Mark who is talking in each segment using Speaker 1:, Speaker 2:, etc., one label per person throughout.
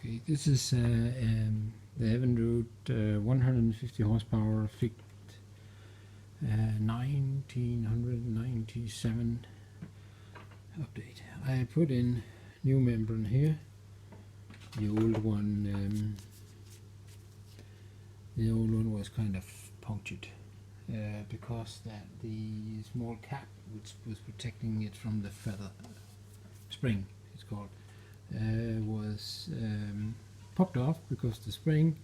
Speaker 1: Okay, this is the Evinrude 150 horsepower Ficht 1997 update. I put in new membrane here. The old one was kind of punctured because that the small cap which was protecting it from the feather spring, it's called, was popped off because the spring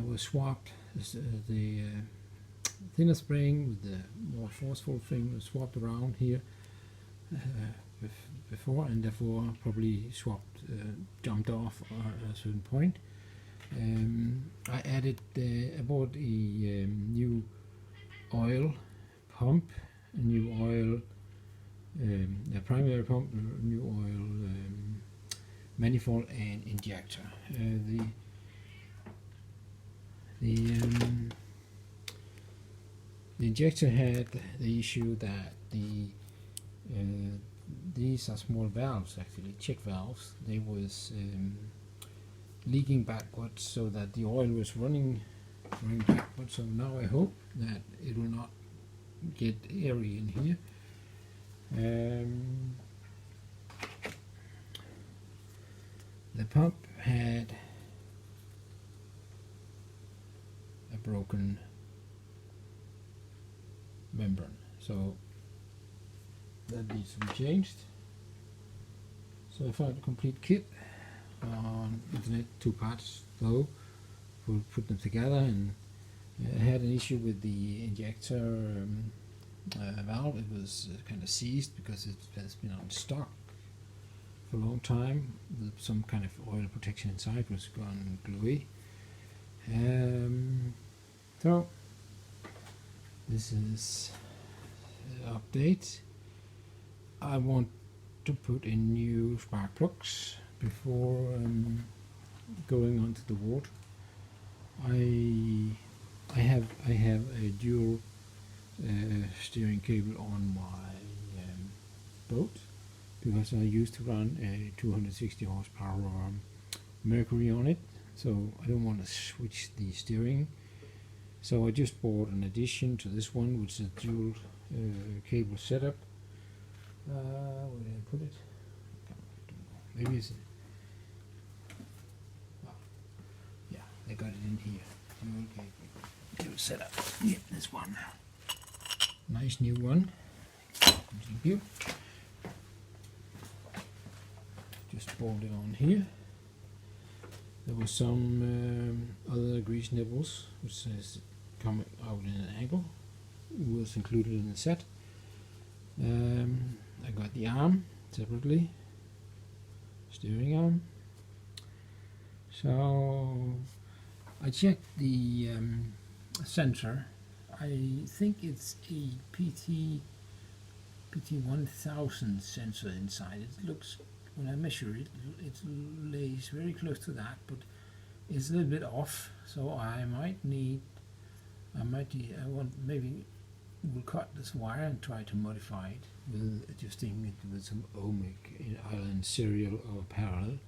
Speaker 1: was swapped. The thinner spring with the more forceful thing was swapped around here before, and therefore probably jumped off at a certain point. I added aboard a new oil pump, a new oil a primary pump, a new oil manifold and injector. The injector had the issue that these are small valves, actually check valves. They was leaking backwards, so that the oil was running backwards. So now I hope that it will not get airy in here. The pump had a broken membrane, so that needs to be changed. So I found a complete kit on internet, 2 parts though. We'll put them together, and I had an issue with the injector valve. It was kind of seized because it has been on stock for a long time with some kind of oil protection inside. It was gone gluey. So this is the update. I want to put in new spark plugs before going onto the water. I have a dual steering cable on my boat because I used to run a 260 horsepower Mercury on it, so I don't want to switch the steering. So I just bought an addition to this one, which is a dual cable setup. Where did I put it? Maybe it's yeah, I got it in here. Dual cable setup. Yeah, this one. Nice new one. Thank you. Just bolt it on here. There was some other grease nibbles, which is coming out in an angle. It was included in the set. I got the arm separately, steering arm. So I checked the sensor. I think it's a PT1000 sensor inside. It looks, when I measure it, it lays very close to that, but it's a little bit off. So I maybe we'll cut this wire and try to modify it with adjusting it with some ohmic, either in serial or parallel.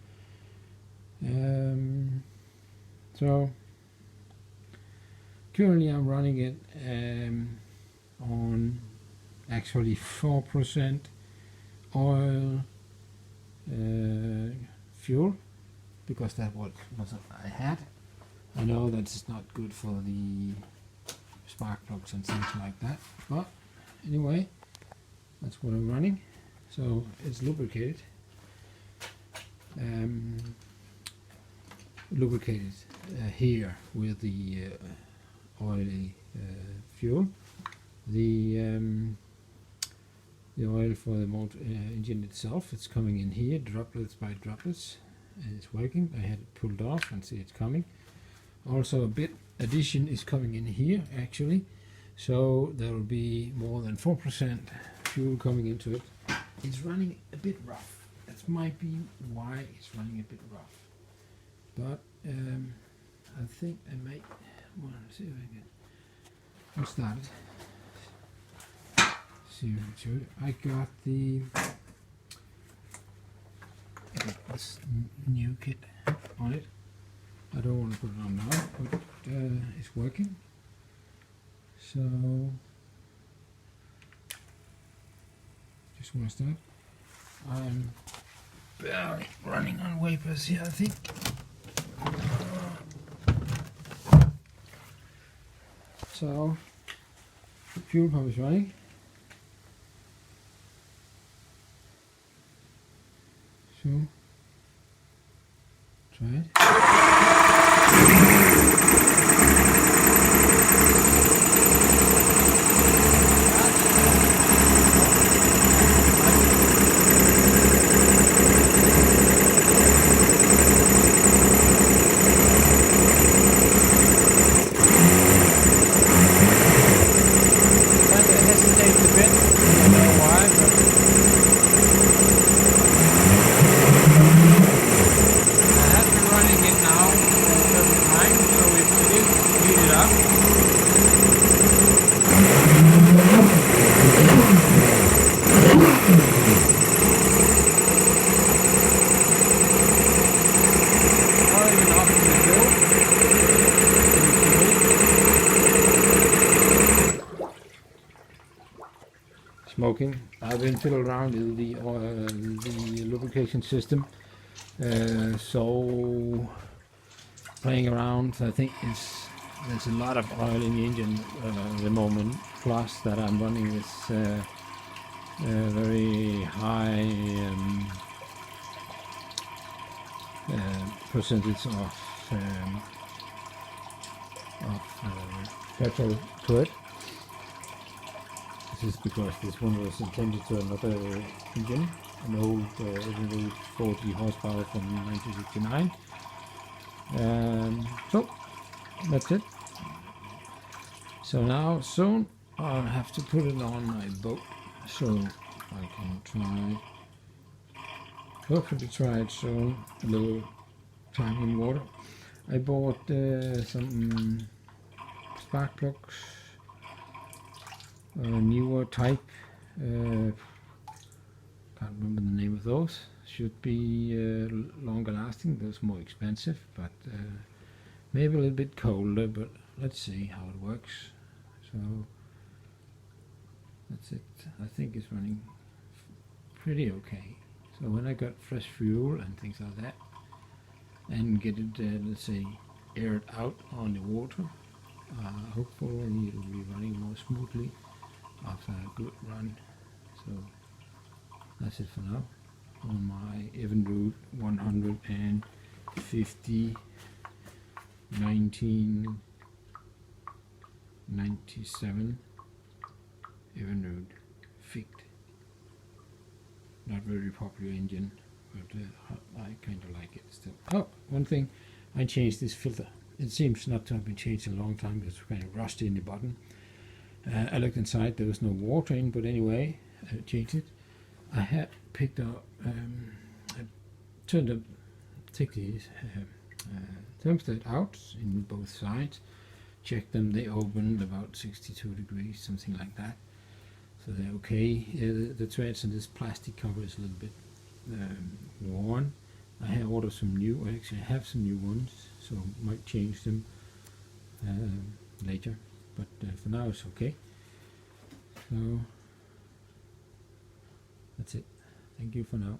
Speaker 1: So currently I'm running it on actually 4% oil fuel, because that was what I had. I know that it's not good for the spark plugs and things like that, but anyway, that's what I'm running. So it's lubricated. Here with the oily fuel. The oil for the engine itself, it's coming in here, droplets by droplets, and it's working. I had it pulled off and see it's coming. Also a bit addition is coming in here actually, so there will be more than 4% fuel coming into it. It's running a bit rough. That might be why it's running a bit rough, but I think I might want to see if I can. I'll start it. See I got this new kit. on it. I don't want to put it on now, but it's working. So just want to start. I'm barely running on wafers here, I think. So the fuel pump is running. So try it. Smoking. I've been fiddling around with the lubrication system, so playing around. I think there's a lot of oil in the engine at the moment. Plus that I'm running this very high percentage of petrol to it. This is because this one was intended to another engine, an old Evinrude 40 horsepower from 1969. So that's it. So now soon I'll have to put it on my boat, so I can hopefully try it soon. A little time in water. I bought some spark plugs. Newer type, can't remember the name of those. Should be longer lasting. Those more expensive, but maybe a little bit colder. But let's see how it works. So that's it. I think it's running pretty okay. So when I got fresh fuel and things like that, and get it, let's say, aired out on the water, hopefully it will be running more smoothly after a good run. So that's it for now on my Evinrude 150 1997 Evinrude Ficht. Not very popular engine, but I kind of like it still. Oh, one thing, I changed this filter. It seems not to have been changed in a long time. It's kind of rusty in the bottom. I looked inside, there was no water in, but anyway, I changed it. I had picked up, I turned up, take these thermostat out in both sides, checked them, they opened about 62 degrees, something like that. So they're okay. The threads and this plastic cover is a little bit worn. I have ordered some new, I actually have some new ones, so might change them later. But for now it's okay. So that's it. Thank you for now.